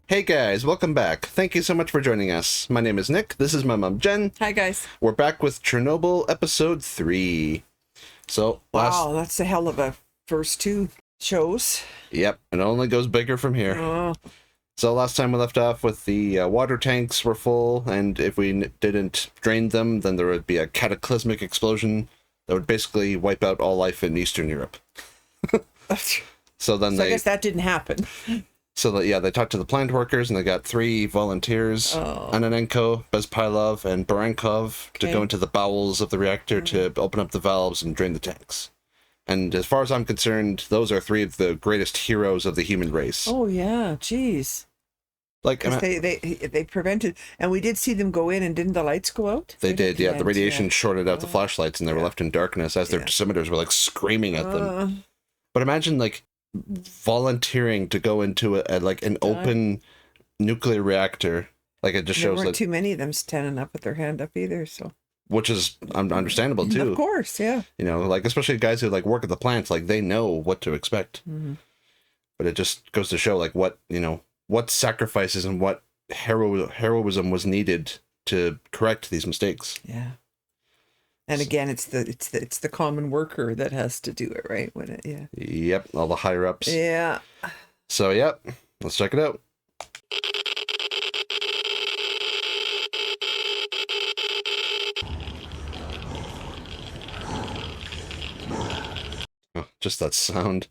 Hey guys, welcome back. Thank you so much for joining us. My name is Nick. This is my mom, Jen. Hi, guys. We're back with Chernobyl episode 3. So, Wow, that's a hell of a first 2 shows. Yep, it only goes bigger from here. Oh. So last time we left off with the water tanks were full, and if we didn't drain them, then there would be a cataclysmic explosion that would basically wipe out all life in Eastern Europe. So I guess that didn't happen. So they talked to the plant workers, and they got 3 volunteers, Ananenko, Bezpilov, and Barankov, to go into the bowels of the reactor to open up the valves and drain the tanks. And as far as I'm concerned, those are 3 of the greatest heroes of the human race. Oh yeah, jeez. Like they prevented, and we did see them go in, and didn't the lights go out? They did, yeah. The radiation shorted out the flashlights, and they were left in darkness as their dosimeters were like screaming at them. But imagine like volunteering to go into an open nuclear reactor. Like, it just shows there weren't that too many of them standing up with their hand up either, so which is understandable too. Of course, yeah. You know, like, especially guys who like work at the plants, like, they know what to expect. But it just goes to show like what sacrifices and what heroism was needed to correct these mistakes. Yeah. And again, it's the common worker that has to do it, right? Yep, all the higher ups. Yeah. So yep, let's check it out. Oh, just that sound.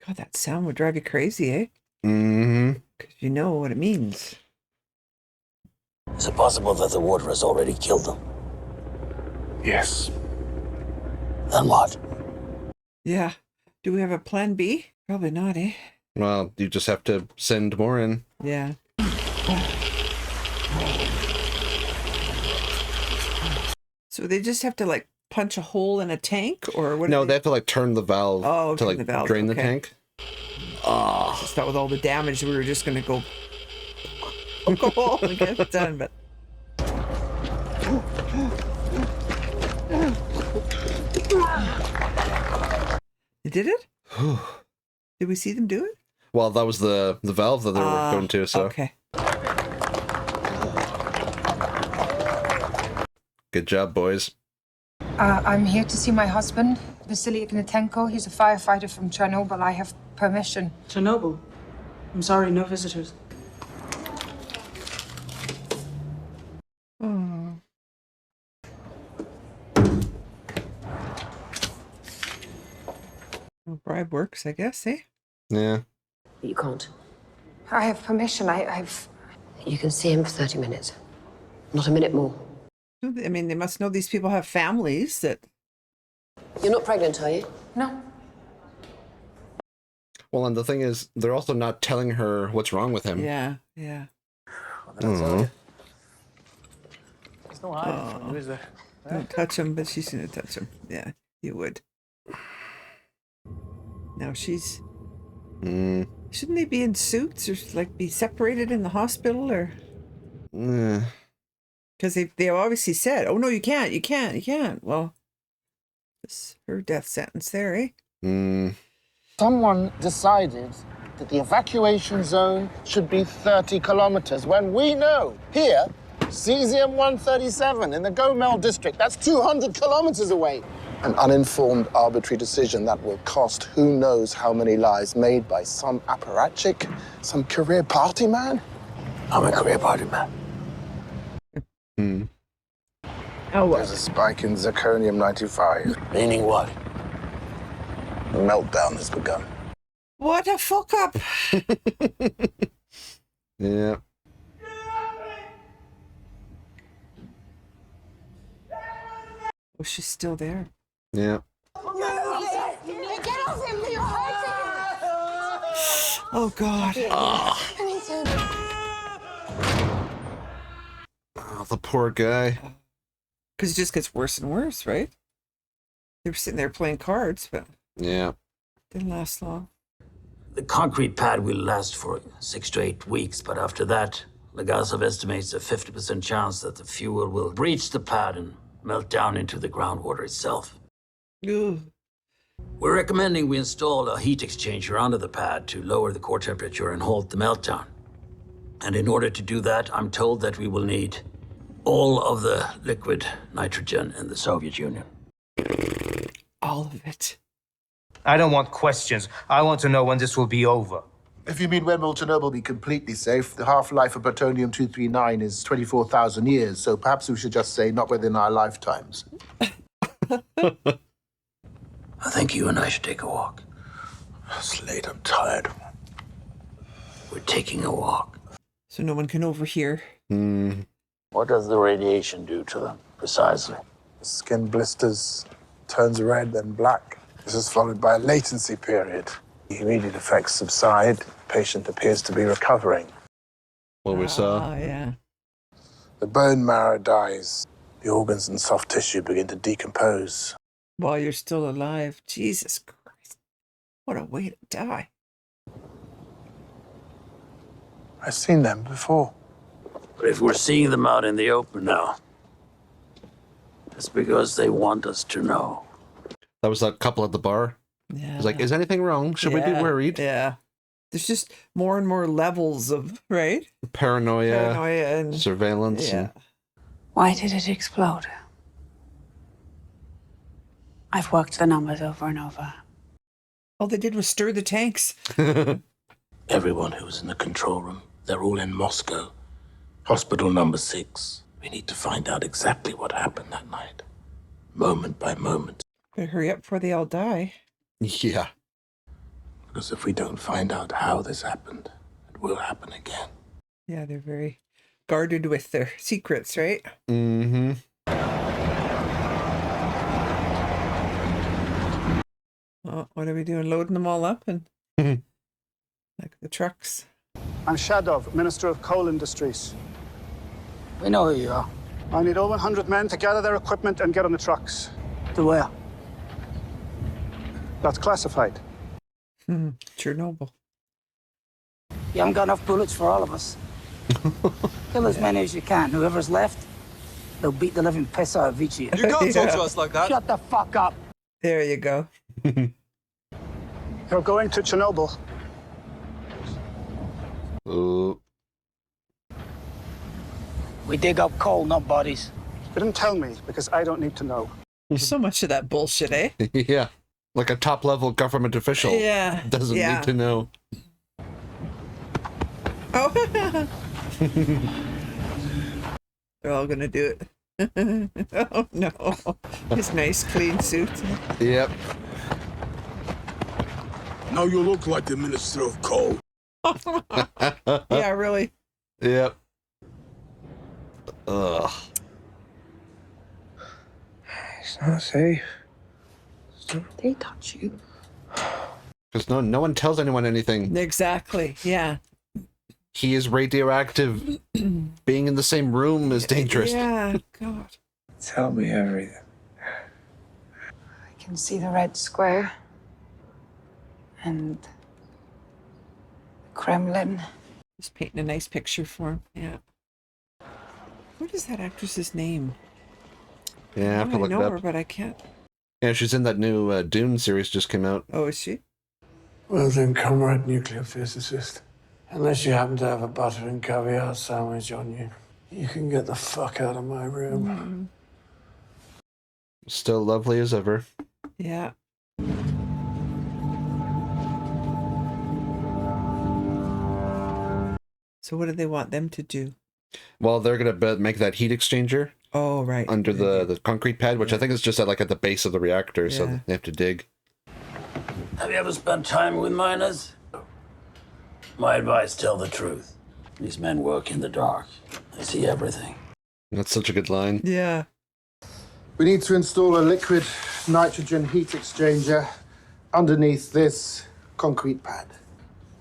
God, that sound would drive you crazy, eh? Because you know what it means. Is it possible that the water has already killed them? Yes. Then what? Yeah. Do we have a plan B? Probably not, eh? Well, you just have to send more in. Yeah. So they just have to like punch a hole in a tank, or what? No, they have to like turn the valve to like drain the tank. I just thought with all the damage we were just going to go poke a hole and get it done, but they did it? Did we see them do it? Well, that was the valve that they were going to, so. Okay. Good job, boys. I'm here to see my husband, Vasily Ignatenko. He's a firefighter from Chernobyl. I have permission. Chernobyl? I'm sorry, no visitors. Oh. Well, bribe works, I guess, eh? Yeah. You can't. I have permission. You can see him for 30 minutes. Not a minute more. I mean, they must know these people have families that... You're not pregnant, are you? No. Well, and the thing is, they're also not telling her what's wrong with him. Yeah. There's no hiding, is there? Don't touch him, but she's going to touch him. Yeah, you would. Now she's... Shouldn't they be in suits or like be separated in the hospital or... Because they obviously said, oh, no, you can't. Well, it's her death sentence there, eh? Someone decided that the evacuation zone should be 30 kilometers when we know here, cesium-137 in the Gomel district, that's 200 kilometers away. An uninformed, arbitrary decision that will cost who knows how many lives made by some apparatchik, some career party man. I'm a career party man. Oh, well. There's a spike in zirconium-95. Meaning what? The meltdown has begun. What a fuck up! Yeah. Oh, she's still there. Yeah. Oh, God. Oh, the poor guy. Because it just gets worse and worse, right? They were sitting there playing cards, but Yeah. didn't last long. The concrete pad will last for 6 to 8 weeks, but after that, Legasov estimates a 50% chance that the fuel will breach the pad and melt down into the groundwater itself. Ugh. We're recommending we install a heat exchanger onto the pad to lower the core temperature and halt the meltdown. And in order to do that, I'm told that we will need all of the liquid nitrogen in the Soviet Union. All of it. I don't want questions. I want to know when this will be over. If you mean when will Chernobyl be completely safe, the half-life of plutonium-239 is 24,000 years, so perhaps we should just say not within our lifetimes. I think you and I should take a walk. It's late, I'm tired. We're taking a walk. So no one can overhear. What does the radiation do to them, precisely? The skin blisters, turns red, then black. This is followed by a latency period. The immediate effects subside. The patient appears to be recovering. What we saw. Oh, yeah. The bone marrow dies. The organs and soft tissue begin to decompose. While you're still alive. Jesus Christ. What a way to die. I've seen them before. But if we're seeing them out in the open now, it's because they want us to know. That was that couple at the bar. Yeah. It's like, is anything wrong? Should we be worried? Yeah. There's just more and more levels of, right? Paranoia and surveillance. Yeah. Why did it explode? I've worked the numbers over and over. All they did was stir the tanks. Everyone who was in the control room, they're all in Moscow. Hospital number 6. We need to find out exactly what happened that night. Moment by moment. Better hurry up before they all die. Yeah. Because if we don't find out how this happened, it will happen again. Yeah, they're very guarded with their secrets, right? Mm-hmm. Well, what are we doing? Loading them all up and like the trucks. I'm Shadov, Minister of Coal Industries. We know who you are. I need all 100 men to gather their equipment and get on the trucks. To where? That's classified. Chernobyl. You haven't got enough bullets for all of us. Kill as many as you can. Whoever's left, they'll beat the living piss out of each of you. You can't talk to us like that. Shut the fuck up. There you go. You're going to Chernobyl. We dig up coal, not bodies. You didn't tell me because I don't need to know. There's so much of that bullshit, eh? Yeah. Like a top-level government official. Yeah. Doesn't need to know. Oh. They're all gonna do it. Oh no. His nice clean suit. Yep. Now you look like the Minister of Coal. Yeah, really. Yep. Ugh. It's not safe. They touch you. Because no one tells anyone anything. Exactly. Yeah. He is radioactive. Being in the same room is dangerous. Yeah. God. Tell me everything. I can see the red square. And the Kremlin. Just painting a nice picture for him. Yeah. What is that actress's name? Yeah, I have to look it know up. her, but I can't. Yeah, she's in that new Dune series just came out. Oh, is she? Well then, comrade nuclear physicist, unless you happen to have a butter and caviar sandwich on you, you can get the fuck out of my room. Still lovely as ever. Yeah. So what do they want them to do? Well, they're gonna make that heat exchanger. Oh, right. Under the concrete pad, which I think is just at the base of the reactor, so they have to dig. Have you ever spent time with miners? My advice, tell the truth. These men work in the dark. They see everything. That's such a good line. Yeah. We need to install a liquid nitrogen heat exchanger underneath this concrete pad.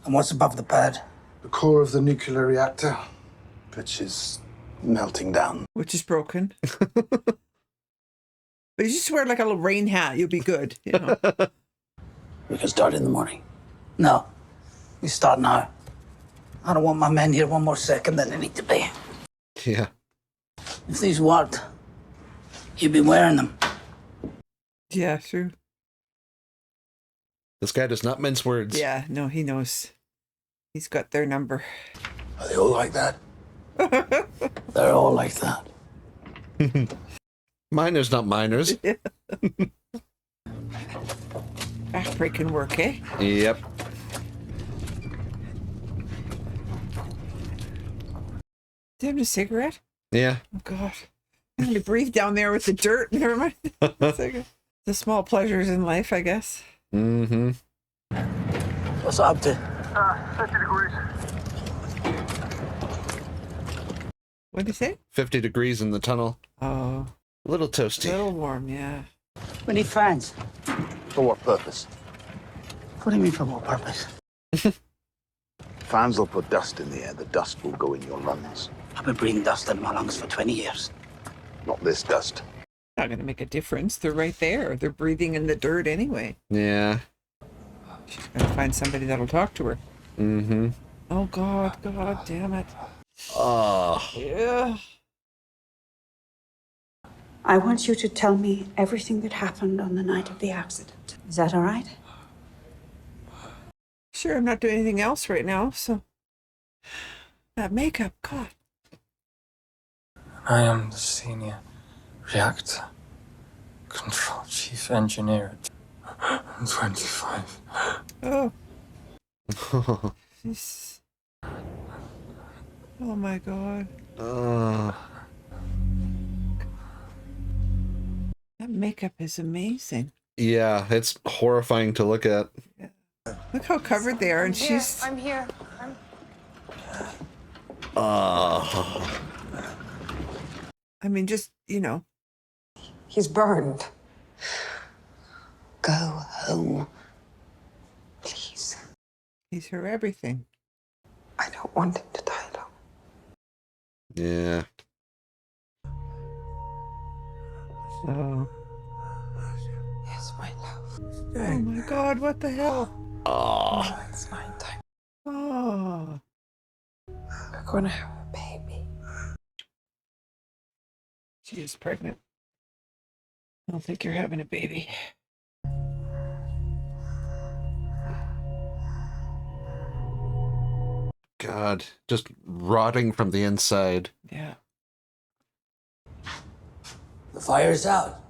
And what's above the pad? The core of the nuclear reactor, which is melting down. Which is broken. But you just wear like a little rain hat, you'll be good. You know? We can start in the morning. No. We start now. I don't want my men here one more second than they need to be. Yeah. If these worked, you'd be wearing them. Yeah, true. This guy does not mince words. Yeah, no, he knows. He's got their number. Are they all like that? They're all like that. Miners, not miners. Backbreaking work, eh? Yep. Do you have a cigarette? Yeah. Oh, God. I'm going to breathe down there with the dirt. Never mind. The small pleasures in life, I guess. Mm-hmm. What's up to? 50 degrees. What did you say? 50 degrees in the tunnel. Oh. A little toasty. A little warm, yeah. We need fans. For what purpose? What do you mean for what purpose? Fans will put dust in the air. The dust will go in your lungs. I've been breathing dust in my lungs for 20 years. Not this dust. Not going to make a difference. They're right there. They're breathing in the dirt anyway. Yeah. She's going to find somebody that'll talk to her. Mm-hmm. Oh, God damn it. Oh. Yeah. I want you to tell me everything that happened on the night of the accident. Is that all right? Sure, I'm not doing anything else right now, so... That makeup, God. I am the senior reactor control chief engineer. I'm 25. Oh. Jeez. Oh, my God. That makeup is amazing. Yeah, it's horrifying to look at. Yeah. Look how covered they are, and she's... I'm here. Oh. I mean, just, you know. He's burned. Go home. Please. He's her everything. I don't want him to die alone. Yeah. Oh. Yes, my love. Oh, my God, what the hell? Oh. It's nighttime. Oh. We're gonna have a baby. She is pregnant. I don't think you're having a baby. God, just rotting from the inside. Yeah. The fire's out.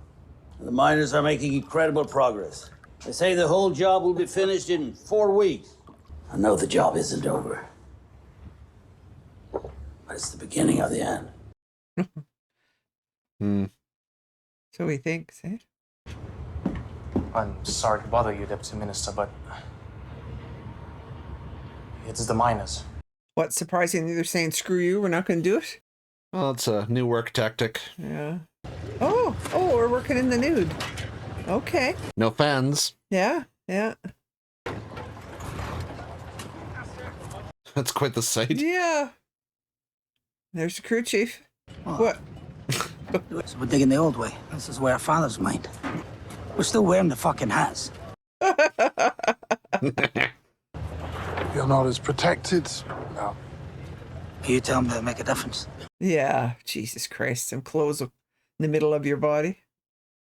The miners are making incredible progress. They say the whole job will be finished in 4 weeks. I know the job isn't over. But it's the beginning of the end. So he thinks, eh? I'm sorry to bother you, Deputy Minister, but it's the miners. What, surprisingly, they're saying, screw you, we're not going to do it? Well, it's a new work tactic. Yeah. Oh, we're working in the nude. Okay. No fans. Yeah. That's quite the sight. Yeah. There's the crew chief. Oh. What? So we're digging the old way. This is where our fathers mined. We're still wearing the fucking hats. You're not as protected. No. You tell me that'll make a difference. Yeah. Jesus Christ. Some clothes in the middle of your body.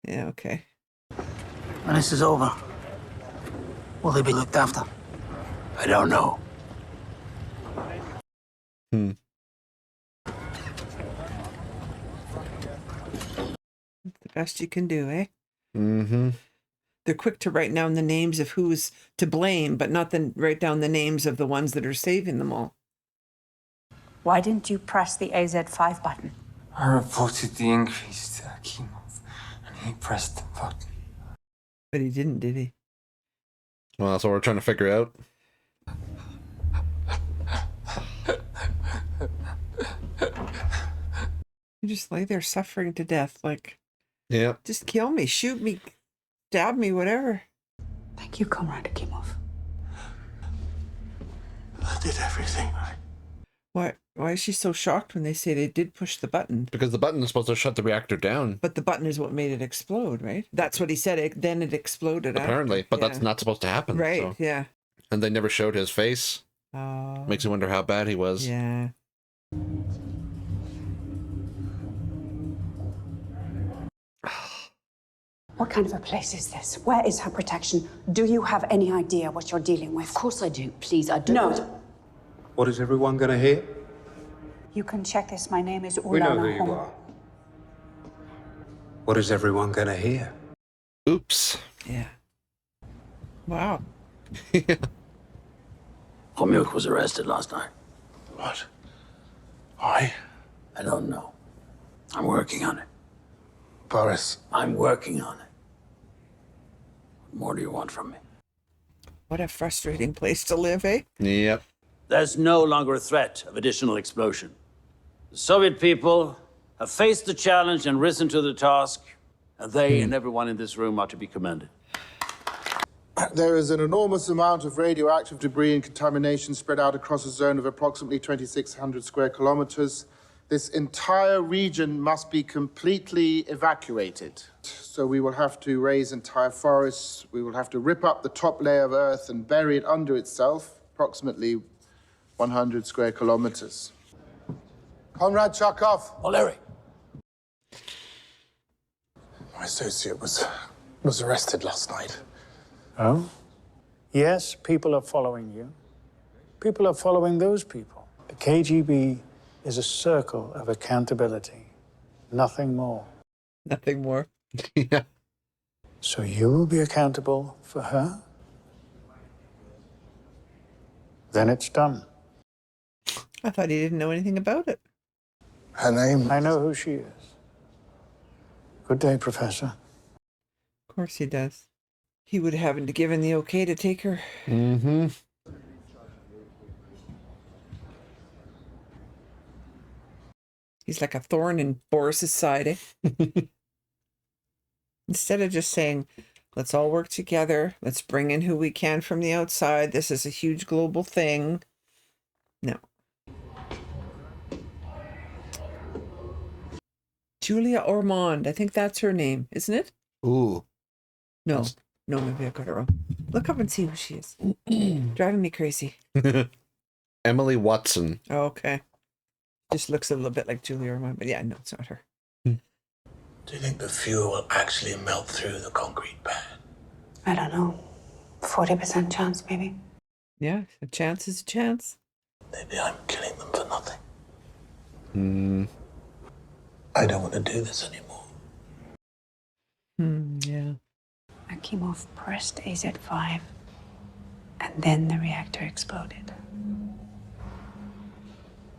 Yeah, okay. When this is over, will they be looked after? I don't know. The best you can do, eh? Mm-hmm. They're quick to write down the names of who's to blame, but not then write down the names of the ones that are saving them all. Why didn't you press the AZ5 button? I reported the increase to Akimov, and he pressed the button. But he didn't, did he? Well, that's what we're trying to figure out. You just lay there suffering to death, like, yeah. Just kill me, shoot me, stab me, whatever. Thank you, Comrade Akimov. I did everything right. Why is she so shocked when they say they did push the button? Because the button is supposed to shut the reactor down. But the button is what made it explode, right? That's what he said. Then it exploded. Apparently, after. but Yeah. that's not supposed to happen. Right, so. yeah. And they never showed his face. Oh. Makes you wonder how bad he was. Yeah. What kind of a place is this? Where is her protection? Do you have any idea what you're dealing with? Of course I do. Please, I don't. No. What is everyone gonna hear? You can check this. My name is Ulana We know who you Hom. are. What is everyone gonna hear? Oops. Yeah. Wow. Homyuk was arrested last night. What? Why? I don't know. I'm working on it. Boris. I'm working on it. What more do you want from me? What a frustrating place to live, eh? Yep. There's no longer a threat of additional explosion. The Soviet people have faced the challenge and risen to the task, and they and everyone in this room are to be commended. There is an enormous amount of radioactive debris and contamination spread out across a zone of approximately 2,600 square kilometers. This entire region must be completely evacuated. So we will have to raise entire forests. We will have to rip up the top layer of earth and bury it under itself, approximately 100 square kilometers. Comrade Chakov. Valery. My associate was arrested last night. Oh? Yes, people are following you. People are following those people. The KGB is a circle of accountability. Nothing more. Nothing more. Yeah. So you will be accountable for her? Then it's done. I thought he didn't know anything about it. Her name? I know who she is. Good day, Professor. Of course he does. He would haven't given the okay to take her. Mm-hmm. He's like a thorn in Boris's side, eh? Instead of just saying, let's all work together, let's bring in who we can from the outside, this is a huge global thing. No. Julia Ormond, I think that's her name, isn't it? Ooh. No, maybe I got it wrong. Look up and see who she is. Driving me crazy. Emily Watson. Oh, okay. Just looks a little bit like Julia Ormond, but yeah, no, it's not her. Do you think the fuel will actually melt through the concrete pad? I don't know. 40% chance, maybe. Yeah, a chance is a chance. Maybe I'm killing them for nothing. Hmm. I don't want to do this anymore. Yeah. Akimov pressed AZ5, and then the reactor exploded.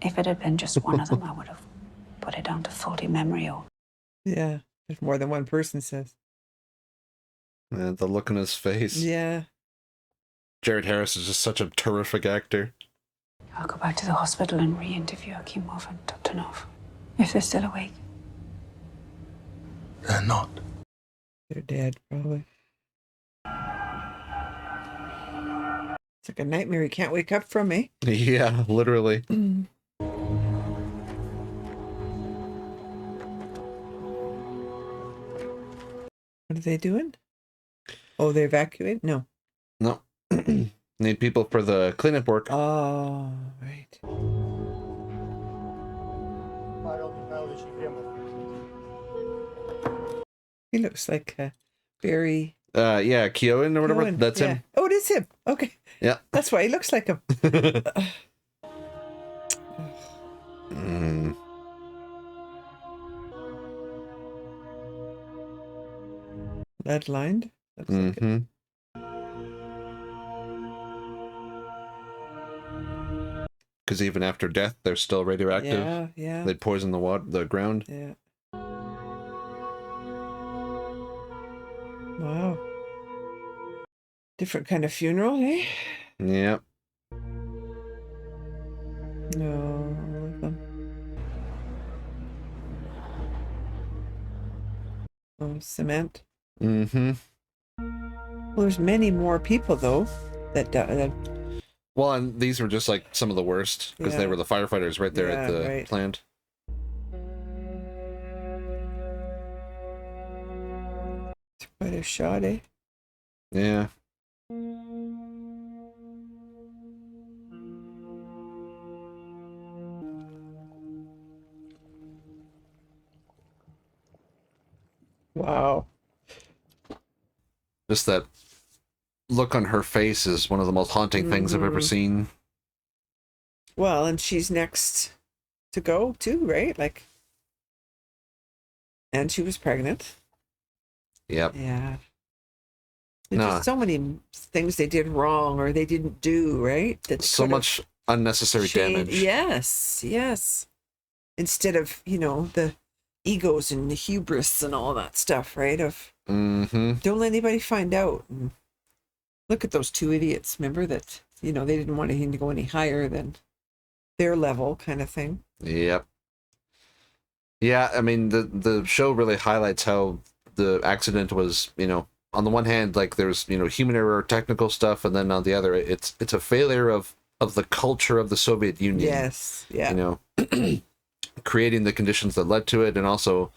If it had been just one of them, I would have put it down to faulty memory or... Yeah, if more than one person says. The look on his face. Yeah. Jared Harris is just such a terrific actor. I'll go back to the hospital and re-interview Akimov and Toptonov, if they're still awake. They're not. They're dead, probably. It's like a nightmare you can't wake up from, eh? Yeah, literally. What are they doing? Oh, they evacuate? No. No. Need people for the cleanup work. Oh, right. He looks like Barry. Yeah, Keown or whatever. Keown, That's yeah. him. Oh, it is him. Okay. Yeah. That's why he looks like him. Lead lined. Mm-hmm. Because even after death, they're still radioactive. Yeah, yeah. They poison the water, the ground. Yeah. Wow. Different kind of funeral, eh? Yep. No, all of them. Oh, cement. Mm-hmm. Well, there's many more people though that Well, and these were just like some of the worst because they Yeah. were the firefighters right there at Yeah, the right. plant. It's quite a shot, eh? Yeah. Wow. Just that look on her face is one of the most haunting things I've ever seen. Well, and she's next to go too, right? Like, and she was pregnant. Yep. Yeah. There's just so many things they did wrong or they didn't do, right? That so much unnecessary damage. Yes, yes. Instead of, the egos and the hubris and all that stuff, right? Of don't let anybody find out. And look at those two idiots, remember that, they didn't want anything to go any higher than their level kind of thing. Yep. Yeah, I mean, the show really highlights how the accident was, on the one hand, like there's, human error, technical stuff, and then on the other, it's a failure of the culture of the Soviet Union. Yes, yeah. Creating the conditions that led to it, and also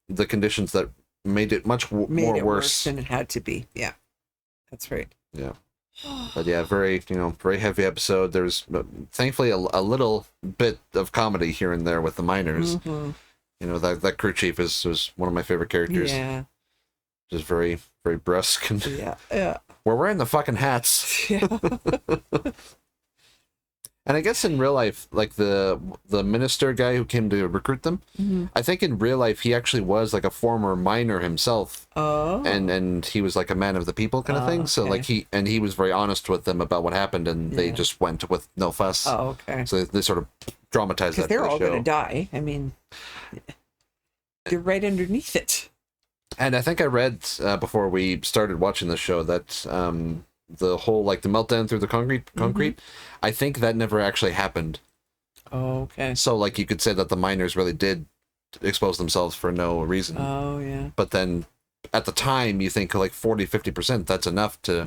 the conditions that made it much more worse than it had to be. Yeah, that's right. Yeah. But yeah, very, very heavy episode. There's thankfully a little bit of comedy here and there with the miners. That crew chief was one of my favorite characters. Yeah. Just very, very brusque. And yeah. We're wearing the fucking hats. Yeah. And I guess in real life, like the minister guy who came to recruit them, I think in real life he actually was like a former miner himself. Oh. And he was like a man of the people kind of thing. So like he was very honest with them about what happened, and they just went with no fuss. Oh, okay. So they sort of dramatized that. Because they're all going to die. I mean, they're right underneath it. And I think I read before we started watching the show that the whole like the meltdown through the concrete, I think that never actually happened. Oh, okay. So like you could say that the miners really did expose themselves for no reason. Oh, yeah. But then at the time you think like 40-50%, that's enough to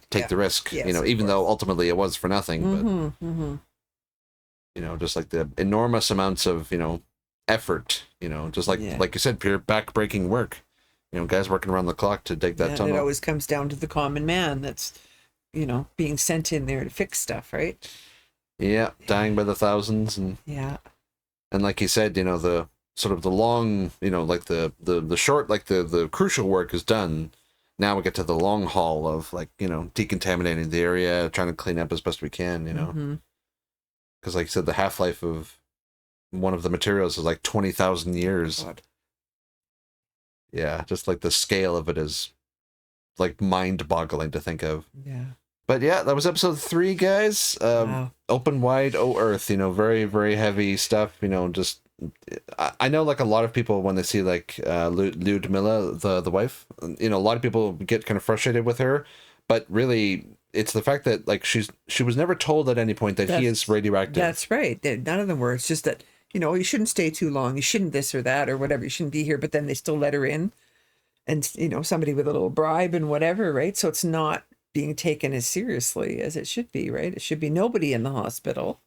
take the risk. Yes, even though ultimately it was for nothing. But just like the enormous amounts of effort, just like you said, pure back-breaking work. Guys working around the clock to dig that tunnel. It always comes down to the common man that's, being sent in there to fix stuff, right? Yeah, dying by the thousands. And like you said, the sort of the long, like the short, like the crucial work is done. Now we get to the long haul of like, decontaminating the area, trying to clean up as best we can, Because like you said, the half-life of one of the materials is like 20,000 years. God. Yeah, just like the scale of it is like mind-boggling to think of. Yeah. But yeah, that was episode 3, guys. Wow. Open wide, Earth. Very, very heavy stuff. Just I know like a lot of people when they see like Lyudmilla, the wife. A lot of people get kind of frustrated with her, but really it's the fact that like she was never told at any point that he is radioactive. That's right. None of them were. It's just that. You shouldn't stay too long. You shouldn't this or that or whatever. You shouldn't be here. But then they still let her in. And, somebody with a little bribe and whatever, right? So it's not being taken as seriously as it should be, right? It should be nobody in the hospital.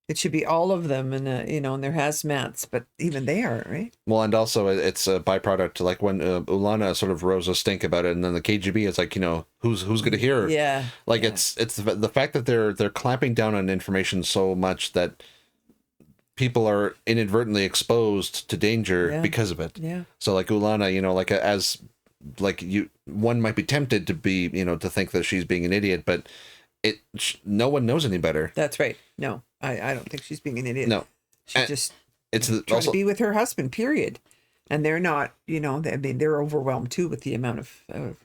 It should be all of them and, and their hazmats. But even they aren't, right? Well, and also it's a byproduct. Like when Ulana sort of rose a stink about it. And then the KGB is like, who's going to hear? Yeah. Like it's the fact that they're clamping down on information so much that people are inadvertently exposed to danger because of it. Yeah. So like Ulana, like as like one might be tempted to be, to think that she's being an idiot, but no one knows any better. That's right. No, I don't think she's being an idiot. No, she's just it's trying to be with her husband. Period. And they're not. They're overwhelmed too with the amount of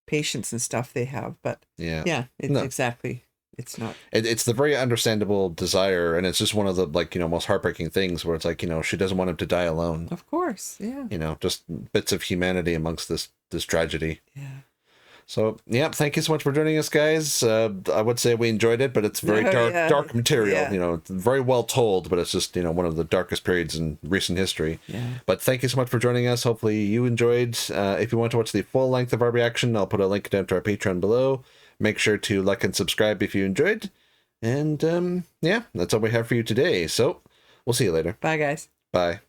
patience and stuff they have. But exactly. It's not. It's the very understandable desire, and it's just one of the most heartbreaking things where it's like she doesn't want him to die alone. Of course, yeah. Just bits of humanity amongst this tragedy. Yeah. So thank you so much for joining us, guys. I would say we enjoyed it, but it's very dark material. Yeah. Very well told, but it's just one of the darkest periods in recent history. Yeah. But thank you so much for joining us. Hopefully you enjoyed. If you want to watch the full length of our reaction, I'll put a link down to our Patreon below. Make sure to like and subscribe if you enjoyed. And that's all we have for you today. So we'll see you later. Bye, guys. Bye.